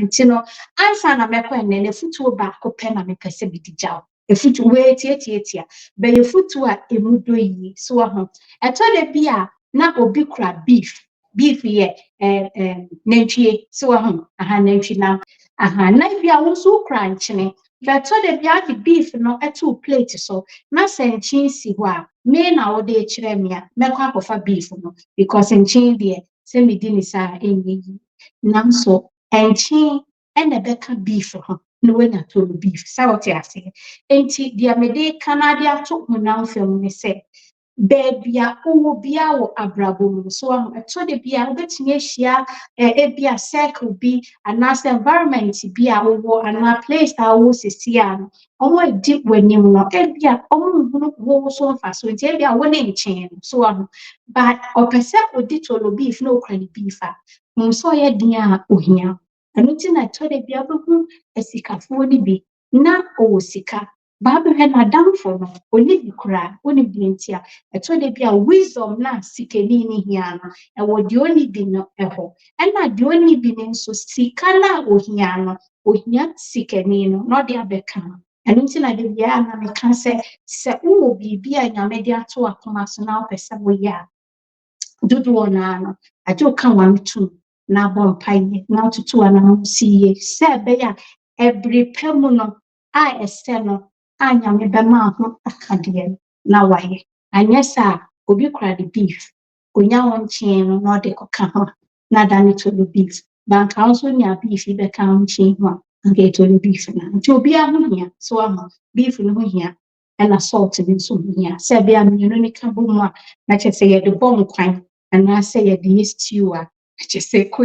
nti no ansa na mekɔ ene futuo ba ko pɛ na mepɛ sɛ bidi jaw efutu we tietietia be ye futu a emu do yi so ho eto de bia na obi kura beef ye nantwie so ho nantwi na na bia wo so kura nkyene beto de bia di beef no eto plate so na senkyin si ho a me na wo de kire me a mekɔ akɔfa beef no because nkyin de se me di ni sa enyi namso enkyin ene beka beef ho no we na to beef sa what you say enti dia me de canada to hunam film ne se bebia owo bia wo abrabo so eto de bia obetime hia bia circle bi anase environment bia wo ana place a wo sesia no omo edi wanim no bia omo hunu wo so fa so enti bia wo ne nchen so but opese odi to beef no kran beef a so ye dia ohia anu ti na to de bia behu esikafo ni bi na o sika ba be na damfo no oni bi kura oni bi ntia eto de bia wisdom na sikeni ni hia no e wo de oni bi no eho na de oni bi ne nso sika na ohia no ohia sikeni no no de abeka anu ti na de bia na me kan se wo bibia nyame de ato akoma so na opese wo ya dudu ona no ajo kan wan tu na bompaye na tutu ana siye se be ya every pemuno a eseno anya me be ma ho akade na waye anyesa obi kura the beef onya won chin no na de koka ho na dani to the beef banka also nya beef be kan chin ho nke to the beef na nti obi ahohia so beef no ho hia and salt in so hia se be am nyino ni ka bo mu a na chese ye de bom kwan and I say ye the stew a chese ko